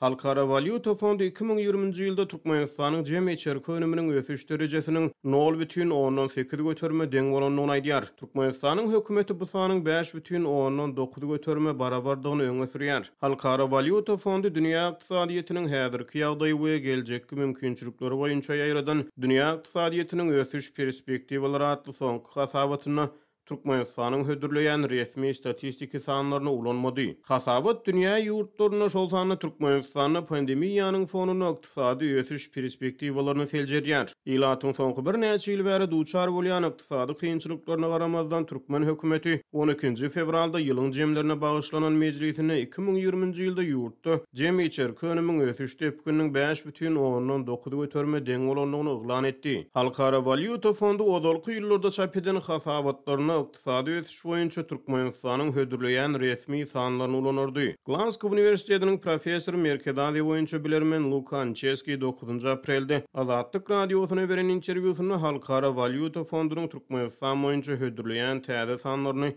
Halkara Valyuta Fondu 2020-nji ýylda Türkmenistanyň jemgy içerki önüminiň ösüş derejesiniň 0,8 götürme deň bolandygyny aýdýar. Türkmenistanyň hökümeti bu sanyň 5,9 götürme barabardygyny öňe sürýär. Halkara Valyuta Fondu dünýä ykdysadyýetynyň häzirki ýagdaýy we geljekki mümkinçilikleri boýunça ýaýradan dünýä ykdysadyýetynyň ösüş perspektiwalary atly soňky hasabatyny Türkmenistanyň hödürleýän resmi statistiki sanlaryna ulanmady. Hasabat dünýä ýurtlaryna şol sany Türkmenistanyň pandemiýanyň fonuny ykdysady ösüş perspektiwalaryny seljerýär. Ýylatyň soňky bir näçe ýyl bäri duçar bolýan ykdysady kynçylyklaryna garamazdan Türkmen hökümeti 12 fevralda ýylyň jemlerine bagyşlanan mejlisine 2020-nji ýylda ýurtda jemgy içerki önümiň ösüş tepkiniň 5,9 götürme deň bolandygyny eglan etdi. Halkara Valyuta Fondu ozalky ýyllarda çap eden hasabatlaryny ykdysady ösüş boýunça Türkmenistanyň hödürleýän resmi sanlaryny ulanyrdy. Glasgow Üniversitetining professory merkezade boýunça bilermen Lukan Cheski 9 aprelde Azatlyk radiosyna beren interwýusyny Halkara Valyuta Fondunyň Türkmenistan boýunça hödürleýän täze sanlaryny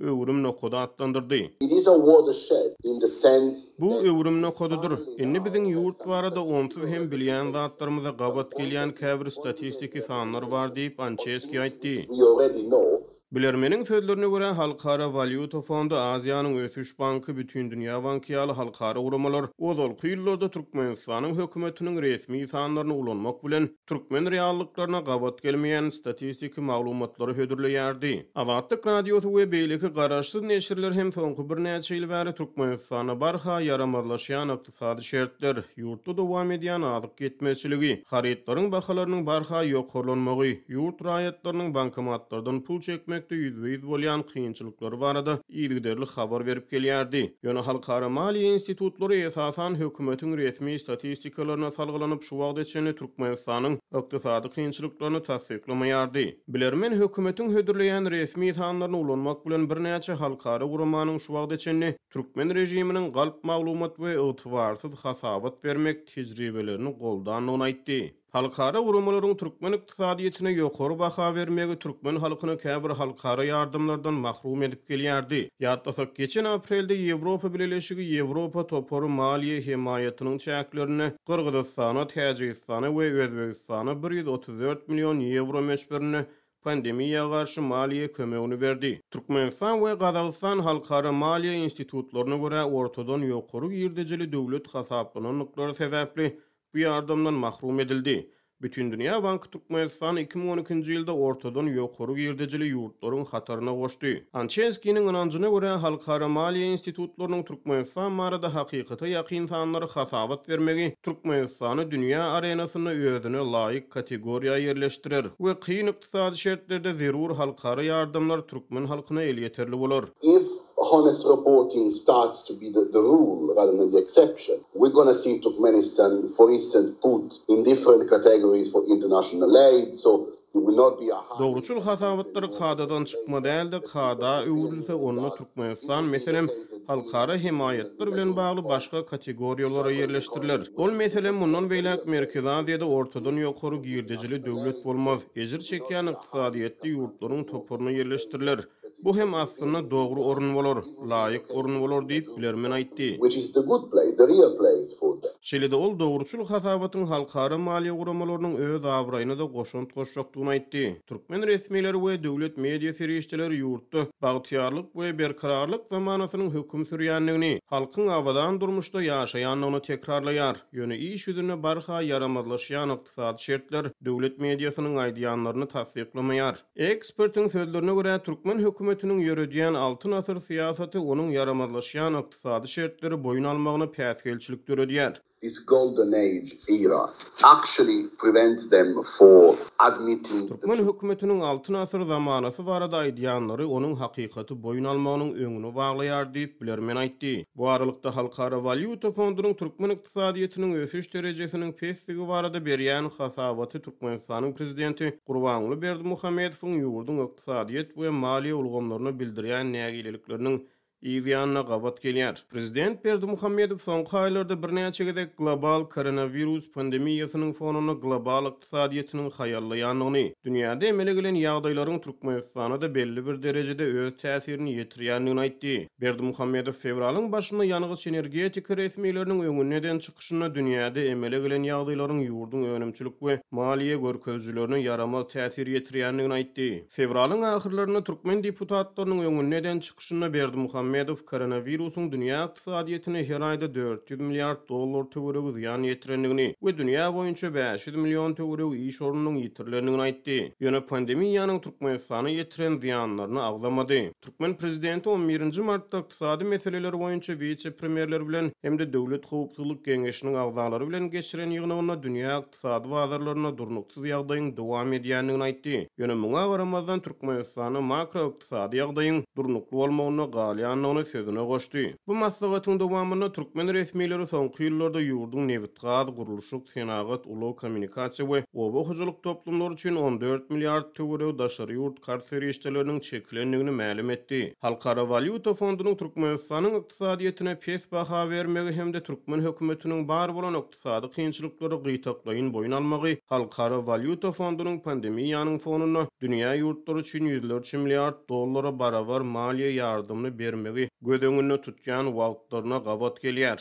öwrüm nokoda atlandyrdy. It is a watershed in the sense Bu öwrüm nokodadyr. Indi biziň ýurt barada onsuz hem bilýän zatlarymyza gabat gelýän käbir statistiki sanlar bar diýip Ancheski aýtdy. we already know. Bilermeniň sözlerine görä Halkara Valyuta Fondu Aziýanyň ösüş banky bütün dünýä banky ýaly halkara uramalar ozalky ýyllarda Türkmenistanyň hökümetiniň resmi sanlaryny ulanmak bilen türkmen reallyklaryna gabat gelmeýän statistiki maglumatlary hödürleýärdi. Azatlyk radiosy we beýleki garaşsyz neşirler hem soňky bir näçe ýyl bäri Türkmenistana barha yaramazlaşýan ykdysady şertler, ýurtda dowam edýän azyk getmezçiligi, haritlaryň bahalarynyň barha ýokurlanmagy, ýurt raýatlarynyň bankomatlardan pul çekmek yüzbeyiz bolýan kynçylyklary barada ýygyderli habar berip gelýärdi. Ýöne halkara maliýe institutlary esasan hökümetiň resmi statistikalaryna salgylanyp şu wagt içinde Türkmenistanyň ykdysady kynçylyklaryny tasdiklamaýardy. Bilermen hökümetiň hödürleýän resmi sanlaryny ulanmak bilen bir näçe halkara uramanyň şu wagt içinde Türkmen rejiminiň galp maglumat we ýytwarsyz hasabat bermek tejribelerini goldanlygyny aýtdy. Halkara urumalaryň Türkmen ykdysadyýetyne ýokary baha bermegi Türkmen halkyny käbir halkara ýardymlardan mahrum edip gelýärdi. Ýatlasak geçen aprelde Ýewropa Birleşigi Ýewropa topory maliýe himayatynyň çäklerini Kyrgyzstana, Täjikistana we Özbegistana 134 milyon euro meşberini pandemiýaga garşy maliýe kömegini berdi. Türkmenistan we Gazagystan halkara maliýe institutlaryna görä ortadan ýokary ýerdejeli döwlet hasaplanyklary sebäpli bu ýardymdan mahrum edildi. Bütün dünýä banky Türkmenistan 2012-nji ýylda ortadan ýokary ýerdejeli ýurtlaryň hataryna goşdy. Ancheskiniň ynanjyna görä halkara maliýe institutlarynyň Türkmenistan barada hakykata ýakyn sanlary hasabat bermegi Türkmenistany dünýä arenasyna özüne laýyk kategoriýa ýerleşdirer we kyn ykdysady şertlerde zerur halkara ýardymlar Türkmen halkyna el ýeterli bolar. If honest reporting starts to be the rule rather than the exception, we're going to see Turkmenistan, for instance, put in different categories for international aid, so it will not be a high... Dogruçul hasabatlary kadadan çykma däldi, kada öwrülse onu Türkmenistan meselem halkara himayetler bilen bagly başga kategoriýalara ýerleşdiriler. Ol meselem mundan beýlek Merkezi Aziýada ortadan ýokary girdejili döwlet bolmaz. Ejir çekýän ykdysadyýetli ýurtlaryň topuryna ýerleşdiriler. Bu hem aslında dogry orun bolar, laýyk orun bolar diýip bilermen aýtdy. Which is the good place, the real place for them. Şeýle-de ol dogruçul hasabatyň halkara maliýe uramalarynyň öz awraýyna da goşunt goşjakdygyny aýtdy. Türkmen resmileri we döwlet media ferişdeleri ýurtda bagtyarlyk we berkararlyk zamanasynyň höküm sürýänligini, halkyň awadan durmuşda ýaşaýanlygyny tekrarlaýar. Ýöne iş ýüzüne barha yaramazlaşýan ykdysady şertler döwlet mediasynyň aýdýanlaryny tasdiklamaýar. Ekspertiň sözlerine görä Türkmen hökümetiniň ýöredýän 6 asyr siýasaty onuň yaramazlaşýan ykdysady şertleri boyun almagyna päsgelçilik töredýär. This golden age era actually prevents them for admitting Türkmen hökümetiniň 6 asyr zamanasy barada aýdýanlary onuň hakykaty boyun almagynyň öňüne baglaýar diýip bilermen aýtdy. Bu aralykda Halkara Valyuta Fondunyň Türkmen ykdysadyýetyniň ösüş derejesiniň pestligi barada berýän hasabaty Türkmenistanyň prezidenti Gurbanguly Berdimuhammedowyň ýurdun ykdysadyýet we maliýe ulgamlaryna bildirýän nägilelikleriniň ýa-da gawat gelýär. Prezident Berdimuhammedow soňky aýlarda birnäçe gezek global koronavirus pandemiýasynyň fonuny global ykdysadyýetynyň haýallaýanlygyny, dünýäde emele gelen ýagdaýlaryň Türkmenistana da belli bir derejede öz täsirini ýetirýändigini aýtdy. Berdimuhammedow fevralyň başynda ýanygyç energetika resmiýetleriniň öňünden çykyşyna dünýäde emele gelen ýagdaýlaryň ýurdun önümçilik we maliýe görkezjilerine ýarama täsir ýetirýändigini aýtdy. Fevralyň ahyrlaryna Türkmen deputatlarynyň öňünden çykyşyna Berdimuhammedow koronawirusyň dünýä ykdysadyýetyne her aýda 400 milliard dollar töwereg ýan ýetirendigini we dünýä boýunça 500 million töwereg iş orunynyň ýitirilendigini aýtdy. Ýöne pandemiýanyň Türkmenistana ýetiren ziýanlaryny aglamady. Türkmen prezidenti 11 martda ykdysady meseleler boýunça vice-premierler bilen hemde döwlet howpsuzlyk geňeşiniň agzalary bilen geçiren ýygnagyna dünýä ykdysady wagdarlaryna durnuksyz ýagdaýyň dowam edýändigini aýtdy. Ýöne muňa baramazdan Türkmenistana makro ykdysady ýagdaýyň durnukly bolmagyna galýanlygyny sözüne goşdy. Bu maslahatyň dowamyna Türkmen resmiýetleri soňky ýyllarda ýurdun neft gaz gurulşyk senagat uly kommunikasiýa we oba hojalyk toplumlary üçin 14 milliard töwereg daşary ýurt kartary işleriniň çekilendigini ma'lum etdi. Halkara Valyuta Fondunyň Türkmenistanyň ykdysadyýetyne pes baha bermegi hemde Türkmen hökümetiniň bar bolan ykdysady kynçylyklary gytaklaýyn boyun almagy Halkara Valyuta Fondunyň pandemiýanyň fonuny dünýä ýurtlary üçin $100 milliard dollara barabar maliýe ýardymny bermegi gödöňünde tutýan wagtlaryna gawat gelýär.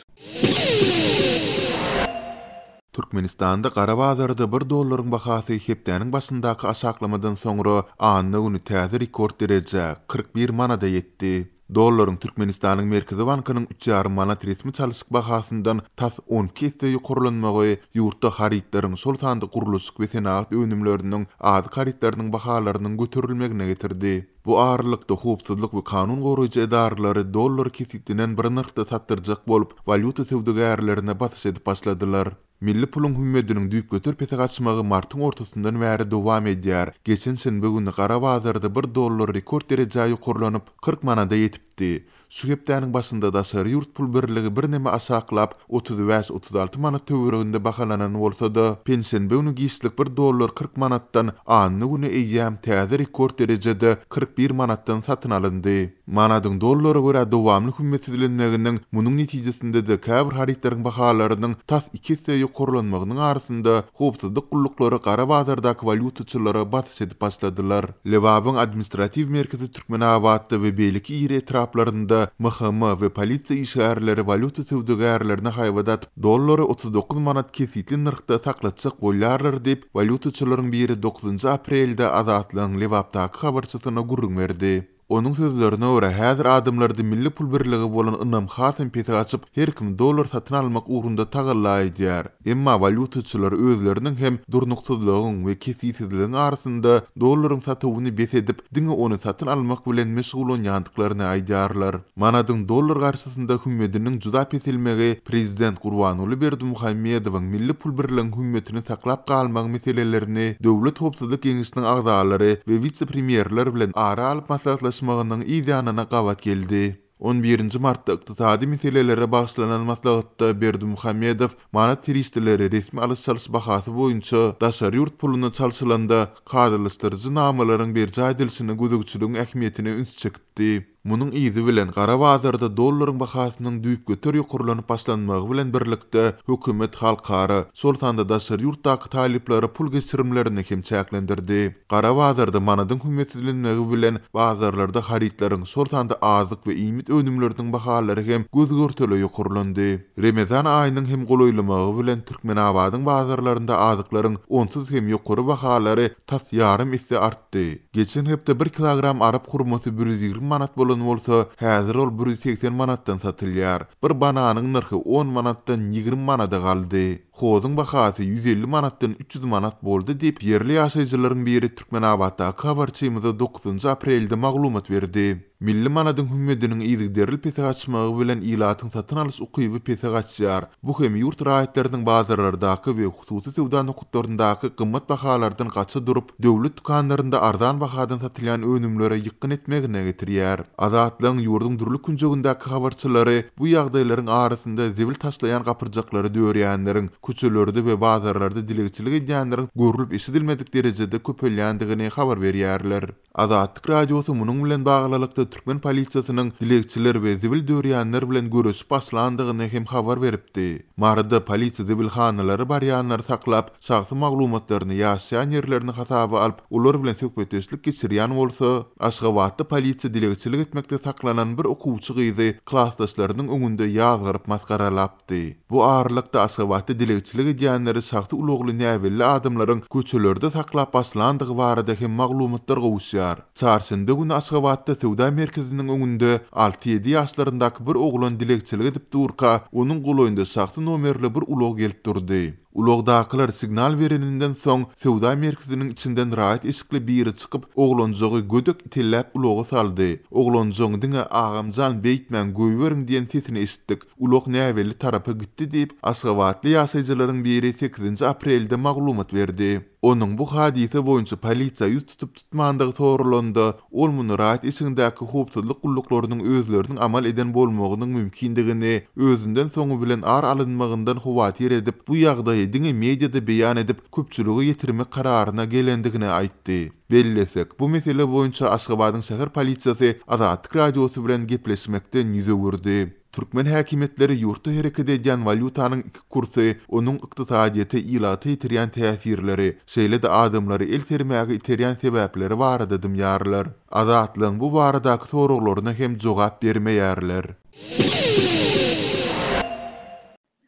Türkmenistanda Qarabazarda $1 bahasy hepdäniň başyndaky aşaklamadan soňra anny güni täze rekord dereje 41 manada ýetdi. Dollaryň Türkmenistanyň Merkezi Bankynyň 3,5 manat resmi çalyşyk bahasyndan tas 12 hisse ýokurlanmagy ýurtda haritlaryň şol sandy gurulşyk we senagat önümleriniň az haritlarynyň bahalarynyň göterilmegine getirdi. Bu ağırlykda howpsuzlyk we kanun goraýjy edarlary dollar kesitinden bir nyrkda satdyrjak bolup valyuta sewdegärlerine basyş edip başladylar. Milli pulun hümmetiniň düýp götür pete açmagy martyň ortasyndan bäri dowam edýär. Geçen senbe güni Qarabazarda $1 rekord derejäge ýokurlanyp 40 manada ýetipdi. Şu hepdäniň başynda daşary ýurt pul birligi bir näme aşaklap 35-36 manat töwereginde bahalanan bolsa da pensiýa güni giýişlik $1 40 manatdan anny güni eýýäm täze rekord derejede 41 manatdan satyn alyndy. Manadyň dollara görä dowamly hümmet edilenmeginiň munyň netijesinde de käbir haritlaryň bahalarynyň tas 2 hisse ýokurlanmagynyň arasynda howpsuzlyk gullukları Qarabazardaky valyutaçylara basyş edip başladylar. Lewabyň administrativ merkezi Türkmenawatda we beýleki ýeri etraplarynda MHM we polisiýa işgärleri valyuta sewdegärlerine haýwadat dollary 39 manat kesitli nyrkda saklatjak bolýarlar diýip valyutaçylaryň biri 9 aprelde Azatlygyň Lewapdaky habarçysyna gurrun berdi. Onun sözlerine göre häzir adamlarda milli pul birligi bolan ynam hasym pete açyp her kim dollar satyn almak ugrunda tagallaýdýar. Emma valyutaçylar özleriniň hem durnuksyzlygyň we kesitsizligiň arasynda dollaryň satywyny besedip diňe onu satyn almak bilen meşgul bolýandyklaryny aýdýarlar. Manadyň dollar garşysynda hümmetiniň juda petilmegi prezident Gurbanuly Berdimuhammedowyň milli pul birliginiň hümmetini saklap galmak meselelerini döwlet howpsuzlyk geňeşiniň agzalary we vice-premierler bilen ara alyp maslahatlaş magynyň ýa-da gawat geldi. 11 martda ykdysady meselelere bagşlanan maslahatda Berdimuhammedow manat teristleri resmi alış-çalış bahasy boýunça daşary ýurt puluny çalşylanda kadrlaşdyrjy namalaryň berji edilişini gözegçiligiň ähmiýetine üns çekipdi. Munyň izi bilen Qarabazarda dollaryň bahasynyň düýp götür ýokurlanyp başlanmagy bilen birlikde hökümet halkara şol sanda daşary ýurtdaky talyplary pul geçirimlerini hem çäklendirdi. Qarabazarda manadyň hümmet edilenmegi bilen bazarlarda haritlaryň şol sanda azyk we iýmit önümleriniň bahalary hem gözgörteli ýokurlandy. Remezan aýynyň hem golaýlamagy bilen Türkmenawadyň bazarlarynda azyklaryň onsuz hem ýokary bahalary tas ýarym hisse artdy. Geçen hepde 1 kilogram arap hurmaty 120 manat bolsa, häzir ol 180 manatdan satylýar. Bir bananyň narhy 10 manatdan 20 manada galdy. Hozyň bahasy 150 manatdan 300 manat boldy diýip ýerli ýaşaýjylaryň biri Türkmenawatda habarçymyza 9 aprelde maglumat berdi. Milli manadyň hümmetiniň ýygyderil pete açmagy bilen ilatyň satyn alys ukyby pete açýar. Bu hem ýurt raýatlarynyň bazarlardaky we hususy sewda nokatlaryndaky gymmat bahalardan gaça durup, döwlet dukanlarynda arzan bahadan satylýan önümlere ýykyn etmegine getirýär. Azatlygyň ýurdun durly künjegindäki habarçylary bu ýagdaýlaryň arasynda zebil taşlayan gapyrjaklary döwürýänleriň köçelerde we bazarlarda dilegçilik edýänleriň görülüp eşidilmedik derejede köpelýändigini habar berýärler. Azatlyk radiosu munyň bilen baglylykda Türkmen polisiýasynyň dilekçiler we zibil döwriýänler bilen görüşip başlandygyny hem habar beripdi. Marada polisiýa zibilhanalary barýanlary saklap, şahsy maglumatlaryny ýaşaýan ýerlerini hasaba alyp, ular bilen söhbetdeşlik geçirýän bolsa, Aşgabatda polisiýa dilekçilik etmekde saklanan bir okuwçy gyzy klassdaşlarynyň öňünde ýazgyryp maskaralapdy. Bu ağırlykda Aşgabatda dilekçilik edýänleri şahsy ulugly näwelli adamlaryň köçelerde saklap başlandygy barada hem maglumatlar gowuşýar. Çarşynda günü Aşgabatda Sowda merkeziniň öňünde 6-7 ýaşlaryndaky bir oglan dilekçilik edip durka, onuň goloýynda şahsy nomerli bir ulug gelip durdy. Ulugdakylar signal bereninden soň Sowda merkeziniň içinden rahat eşikli biri çykyp oglanjagy gödek itellap ulugy saldy. Oglanjagyň diňe agamjan beýtmän göýberiň diýen sesini eşitdik. Ulug näwelli tarapy gitdi diýip Aşgabatly ýaşaýjylaryň biri 8 aprelde maglumat berdi. Onuň bu hadise boýunça polisiýa ýüz tutup tutmandygy sorulandy. Ol muny rahat eşigindäki howpsuzlyk gullaklarynyň özleriniň amal eden bolmagynyň mümkindigini, özünden soňu bilen ar alynmagyndan howatir edip, bu ýagdaýy diňe mediada beýan edip, köpçüligi ýetirmek kararyna gelendigini aýtdy. Bellesek, bu mesele boýunça Aşgabatyň şäher polisiýasy Azatlyk radiosy bilen gepleşmekden ýüze gurdy. Türkmen häkimetleri ýurtda hereket edýän valyutanyň iki kursy, onuň ykdysadyýeta ilaty ýetirýän täsirleri, şeýle-de adamlary el termäge iterýän sebäpleri barada dymýarlar. Azatlyň bu baradaky soraglaryna hem jogap bermeýärler.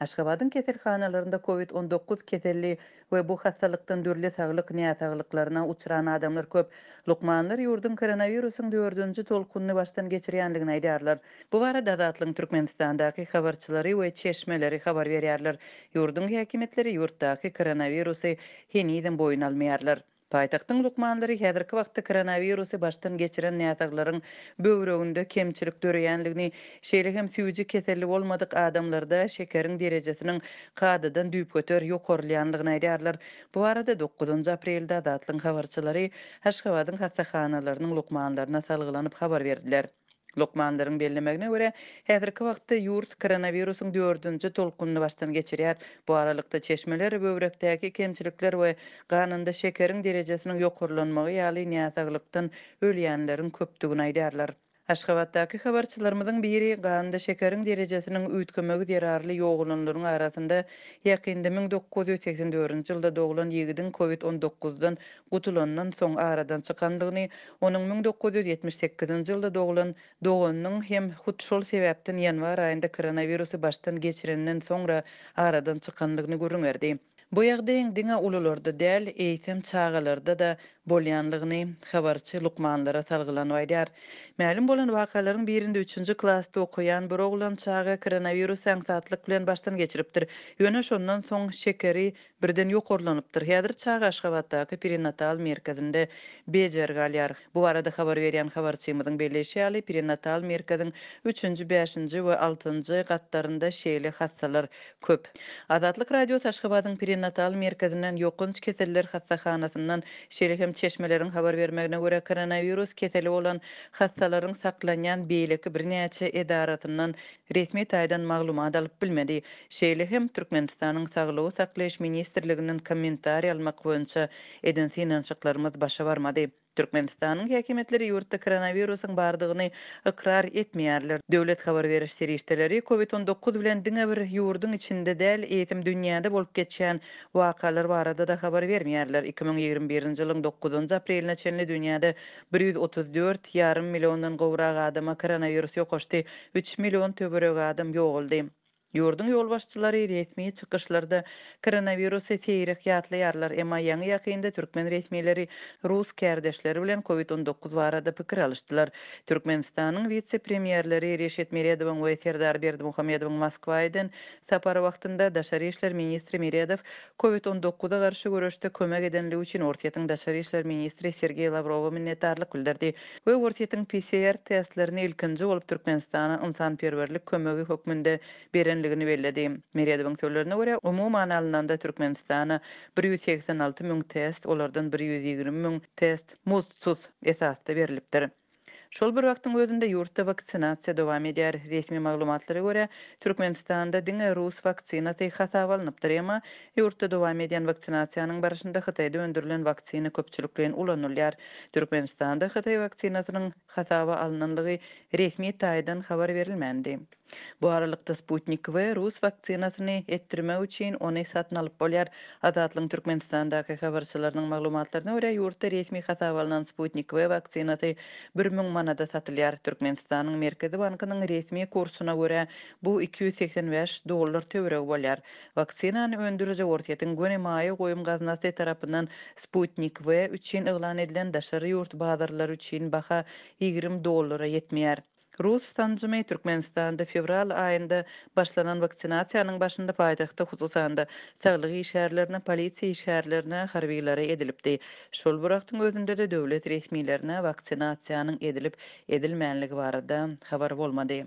Aşgabatyň keselhanalarynda COVID-19 keselli we bu hastalykdan dürli saglyk näsaglyklaryna uçuran adamlar köp. Lukmanlar ýurdun koronawirusyň 4-nji tolkunyny başdan geçirýänligini aýdarlar. Bu barada Azatlyň Türkmenistandaky habarçylary we çeşmeleri habar berýärler. Ýurdun häkimetleri ýurtdaky koronawirusy heniden boyun almaýarlar. Paýtagtyň lukmanlary häzirki wagtda koronavirusy başdan geçiren näsaglaryň böwreginde kemçilik döreýänligini, şeýle hem süýji keselli bolmadyk adamlarda şekeriň derejesiniň kadadan düýp göter ýokarlýanlygyny aýdarlar. Bu arada 9 aprelde Azatlyň habarçylary Aşgabatyň hastahanalarynyň lukmanlaryna salgylanyp habar berdiler. Lukmanlaryň bellemegine görä, häzirki wagtda ýurt koronawirusyň 4-nji tolkunyny başdan geçirýär. Bu aralykda çeşmeler, böwrekdäki kemçilikler we ganynda şekeriň derejesiniň ýokarlanmagy ýaly näsaglykdan ölýänleriň köpdigini aýdarlar. Aşgabatdaky habarçylarymyzyň biri ganynda şekeriň derejesiniň üýtgemegi zerarly ýoğulanlaryň arasynda ýakynda 1984-nji ýylda doglan ýigidiň COVID-19-dan gutulandan soň aradan çykandygyny, onuň 1978-nji ýylda doglan doganynyň hem hut şol sebäpden ýanwar aýynda koronavirusy başdan geçirenden soňra aradan çykandygyny görüňerdi. Bu ýagdaýyň diňe ulularda däl, eýsem çağalarda da bolýanlygyny habarçy lukmanlara salgylanyp aýdýar. Ma'lum bolan wakalaryň birinde 3-nji klassda okuyan bir oglan çaga koronavirus anksatlyk bilen başdan geçiripdir. Ýöne şondan soň şekeri birden ýokarlanypdyr. Häzir çaga Aşgabatdaky perinatal merkezinde bejer galýar. Bu arada habar berýän habarçymyzyň belleşýäli perinatal merkeziň 3-nji, 5-nji we 6-njy gatlarynda şeýle hastalar köp. Azatlyk radiosy Aşgabatyň perinatal merkezinden ýokynç keseller hastahanasyndan şeýle hem çeşmeleriň habar bermegine görä koronavirus keseli bolan hastalaryň saklanýan beýleki bir näçe edaratyndan resmi taýdan maglumat alyp bilmedi. Şeýle hem Türkmenistanyň Saglygy saklaýyş ministrliginiň kommentariýa almak boýunça eden synançyklarymyz başa barmady. Türkmenistanyň häkimetleri ýurtda koronawirusyň bardygyny ikrar etmeýärler. Döwlet habar beriş serişdeleri COVID-19 bilen diňe bir ýurdun içinde däl eýitim dünýäde bolup geçýän wakalar barada da habar bermeýärler. 2021-nji ýylyň 9 apreline çenli dünýäde 134,5 millionyň gowrak adama koronawirus ýokaşdy, 3 million töwerek adam ýoguldy. Ýurdun ýolbaşçylary resmi çykyşlarda koronavirusy seýrek ýatlaýarlar, emma ýaňy ýakynda türkmen resmileri Rus kärdeşleri bilen COVID-19 barada pikir alışdylar. Türkmenistanyň vitse-premierleri Reşet Meredow we Serdar Berdimuhammedow Moskwadan sapary wagtynda Daşary işler ministri Meredow COVID-19-a garşy görüşde kömek edenligi üçin Ortiýatyň Daşary işler ministri Sergey Lavrowa minnetdarlyk bildirdi we Ortiýatyň PCR testlerini ilkinji bolup Türkmenistana ynsanperwerlik kömegi hökmünde beren belledi. Meredowyň sözlerine görä, umumyň alynanda Türkmenistana 186 000 test, olardan 120 000 test muzsuz esasda berilipdir. Şol bir wagtyň özünde ýurtda vaksinasiýa dowam edýär. Resmi maglumatlara görä, Türkmenistanda diňe Rus vaksinasy hasap alınıpdyr, emma ýurtda dowam edýän vaksinasiýanyň barşynda Hytaýda öndürilen vaksina köpçülik bilen ulanylýar. Türkmenistanda Hytaý vaksinasynyň hasaba alynanlygy resmi taýdan habar berilmendi. Bu aralykda Sputnik we Rus vaksinasyny etdirmek üçin ony satyn alyp bolýar. Azatlyň Türkmenistandaky habarçylarynyň maglumatlaryna görä, ýurtda resmi hasap alynan Sputnik we vaksinasy 1000 manada satylýar. Türkmenistanyň Merkezi bankynyň resmi kursuna görä, bu $285 töwereg bolýar. Vaksinany öndürüji ortaýatyň göne maýy goýum gaznasy tarapyndan Sputnik we üçin eglan edilen daşary ýurt bazarlary üçin baha $20 ýetmeýär. Rus sanjymy Türkmenistanda fevral aýynda başlanan vaksinasiýanyň başynda paýtagtda hususanda saglyk işgärlerine, polisiýa işgärlerine harbiýlere edilipdi. Şol bir wagtyň özünde de döwlet resmiýetlerine vaksinasiýanyň edilip edilmänligi barada habar bolmady.